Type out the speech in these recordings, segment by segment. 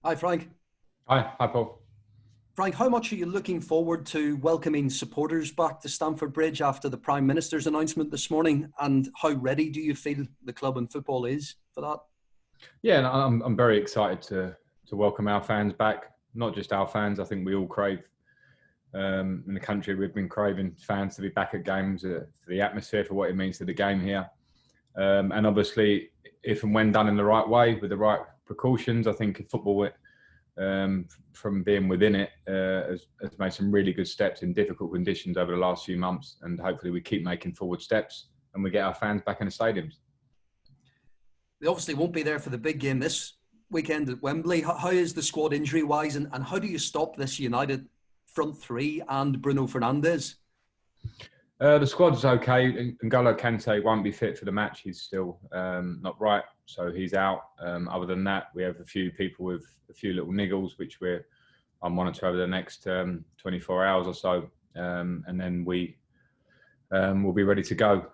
Hi, Frank. Hi, Paul. Frank, how much are you looking forward to welcoming supporters back to Stamford Bridge after the Prime Minister's announcement this morning? And how ready do you feel the club and football is for that? Yeah, and I'm very excited to welcome our fans back. Not just our fans. I think we all crave in the country. We've been craving fans to be back at games for the atmosphere, for what it means to the game here. And obviously, if and when done in the right way with the right precautions, I think football, from being within it, has made some really good steps in difficult conditions over the last few months. And hopefully, we keep making forward steps and we get our fans back in the stadiums. They obviously won't be there for the big game this weekend at Wembley. How is the squad injury-wise, and how do you stop this United front three and Bruno Fernandes? The squad's okay. N'Golo Kante won't be fit for the match. He's still not right, so he's out. Other than that, we have a few people with a few little niggles, which I'll monitor over the next 24 hours or so, and then we'll be ready to go.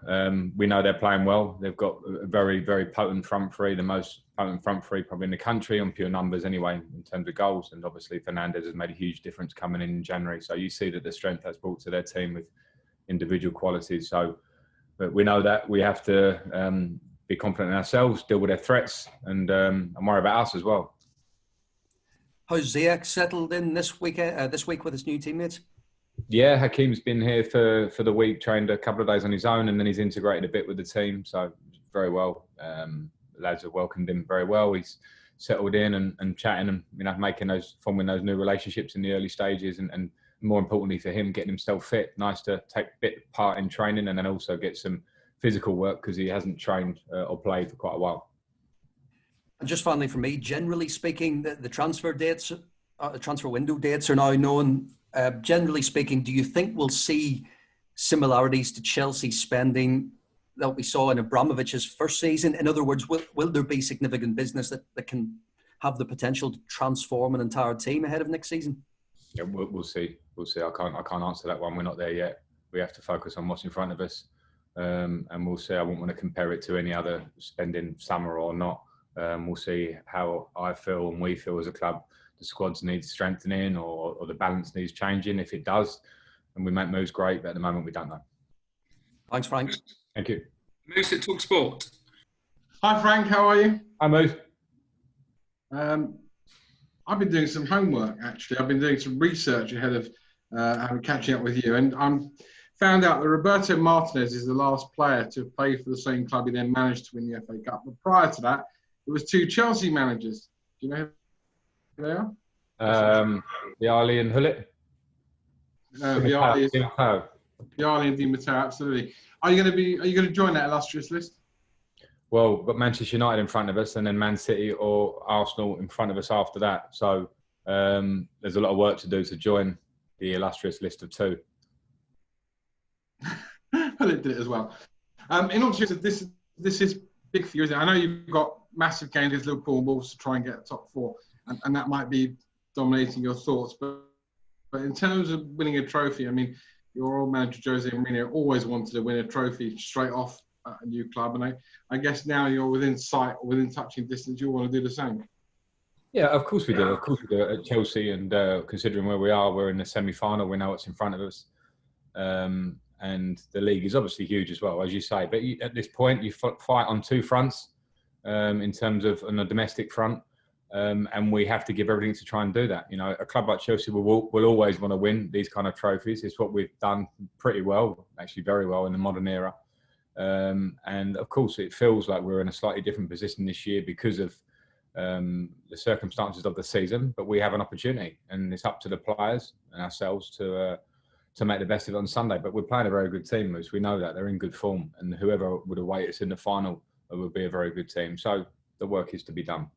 We know they're playing well. They've got a very, very potent front three, the most potent front three probably in the country on pure numbers anyway, in terms of goals. And obviously Fernandes has made a huge difference coming in January. So you see that the strength that's brought to their team with individual qualities. But we know that we have to be confident in ourselves, deal with their threats, and worry about us as well. How's Ziyech settled in this week with his new teammates? Yeah, Hakeem's been here for the week, trained a couple of days on his own, and then he's integrated a bit with the team. So very well. The lads have welcomed him very well. He's settled in and chatting and forming those new relationships in the early stages, and more importantly for him, getting himself fit. Nice to take a bit part in training and then also get some physical work because he hasn't trained or played for quite a while. And just finally for me, generally speaking, the transfer window dates are now known. Generally speaking, do you think we'll see similarities to Chelsea's spending that we saw in Abramovich's first season? In other words, will there be significant business that can have the potential to transform an entire team ahead of next season? Yeah, we'll see. We'll see. I can't answer that one. We're not there yet. We have to focus on what's in front of us, and we'll see. I won't want to compare it to any other spending summer or not. We'll see how I feel and we feel as a club. The squads need strengthening or the balance needs changing. If it does, and we make moves, great. But at the moment, we don't know. Thanks, Frank. Thank you. Moose at Talk Sport. Hi, Frank. How are you? Hi, Moose. I've been doing some homework, actually. I've been doing some research ahead of catching up with you. And I found out that Roberto Martinez is the last player to play for the same club he then managed to win the FA Cup. But prior to that, it was two Chelsea managers. Do you know who they are? Vialli and Hullet. Vialli and Di Matteo, absolutely. Are you going to join that illustrious list? Well, we've got Manchester United in front of us and then Man City or Arsenal in front of us after that. So there's a lot of work to do to join the illustrious list of two. Well, it did it as well. In all seriousness, this is big for you, isn't it? I know you've got massive games with Liverpool and Wolves to try and get a top four, and that might be dominating your thoughts. But in terms of winning a trophy, I mean, your old manager Jose Mourinho always wanted to win a trophy straight off a new club, and I guess now you're within sight or within touching distance, you want to do the same. Yeah, of course we do. Of course we do at Chelsea, and considering where we are, we're in the semi-final. We know what's in front of us, and the league is obviously huge as well, as you say. But at this point, you fight on two fronts in terms of on the domestic front, and we have to give everything to try and do that. You know, a club like Chelsea will always want to win these kind of trophies. It's what we've done pretty well, actually very well in the modern era. And of course, it feels like we're in a slightly different position this year because of the circumstances of the season. But we have an opportunity, and it's up to the players and ourselves to make the best of it on Sunday. But we're playing a very good team, Moose. We know that they're in good form, and whoever would await us in the final will be a very good team. So the work is to be done.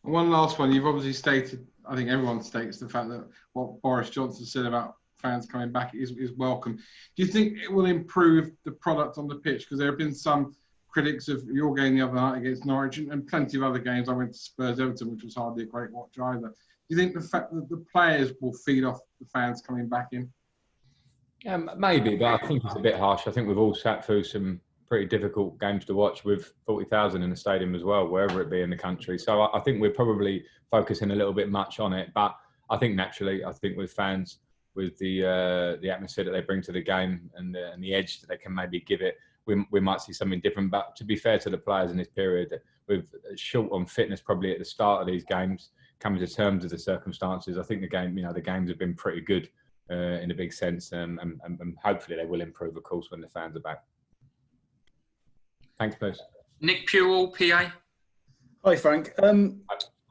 And one last one. You've obviously stated, I think everyone states the fact that what Boris Johnson said about fans coming back is welcome. Do you think it will improve the product on the pitch? Because there have been some critics of your game the other night against Norwich and plenty of other games. I went to Spurs-Everton, which was hardly a great watch either. Do you think the fact that the players will feed off the fans coming back in? Maybe, but I think it's a bit harsh. I think we've all sat through some pretty difficult games to watch with 40,000 in the stadium as well, wherever it be in the country. So I think we're probably focusing a little bit much on it. But I think naturally, I think with fans, with the atmosphere that they bring to the game and the edge that they can maybe give it, we might see something different. But to be fair to the players in this period, with short on fitness probably at the start of these games, coming to terms with the circumstances, I think the games have been pretty good in a big sense, and hopefully they will improve, of course, when the fans are back. Thanks, Bruce. Nick Pewell, PA. Hi, Frank. Ole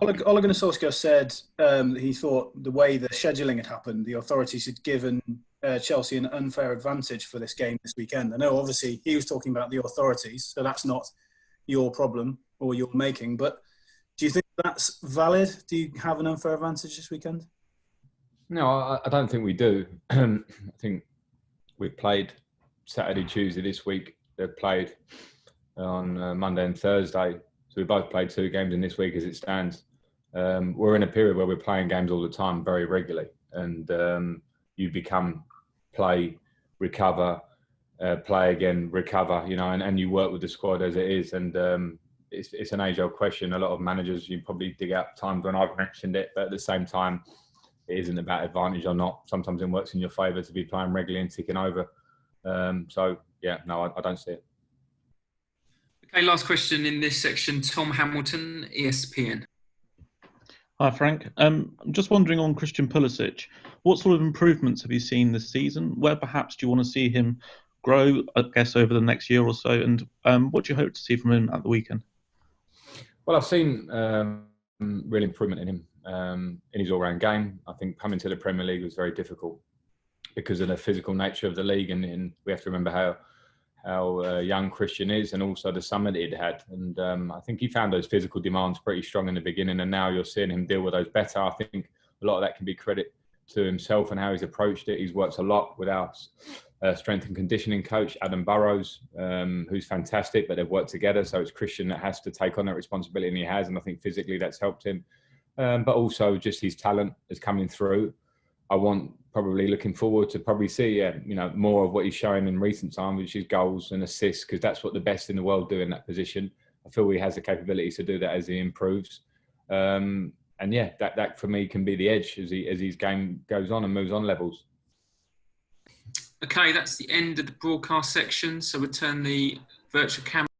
Gunnar Solskjaer said that he thought the way the scheduling had happened, the authorities had given Chelsea an unfair advantage for this game this weekend. I know, obviously, he was talking about the authorities, so that's not your problem or your making. But do you think that's valid? Do you have an unfair advantage this weekend? No, I don't think we do. I think we've played Saturday, Tuesday this week. They've played on Monday and Thursday. So we both played 2 games in this week as it stands. We're in a period where we're playing games all the time, very regularly. And you become play, recover, play again, recover, and you work with the squad as it is. And it's an age-old question. A lot of managers, you probably dig out times when I've mentioned it, but at the same time, it isn't about advantage or not. Sometimes it works in your favour to be playing regularly and ticking over. So, yeah, no, I don't see it. Okay, last question in this section. Tom Hamilton, ESPN. Hi, Frank. I'm just wondering on Christian Pulisic, what sort of improvements have you seen this season? Where perhaps do you want to see him grow, I guess, over the next year or so? And what do you hope to see from him at the weekend? Well, I've seen real improvement in him in his all-round game. I think coming to the Premier League was very difficult because of the physical nature of the league, and we have to remember how young Christian is, and also the summer that he'd had. And I think he found those physical demands pretty strong in the beginning, and now you're seeing him deal with those better. I think a lot of that can be credit to himself and how he's approached it. He's worked a lot with our strength and conditioning coach, Adam Burrows, who's fantastic, but they've worked together. So it's Christian that has to take on that responsibility, and he has, and I think physically that's helped him. But also just his talent is coming through. I want probably looking forward to probably see more of what he's showing in recent time, which is goals and assists, because that's what the best in the world do in that position. I feel he has the capabilities to do that as he improves. And yeah, that for me can be the edge as his game goes on and moves on levels. Okay, that's the end of the broadcast section. So we'll turn the virtual camera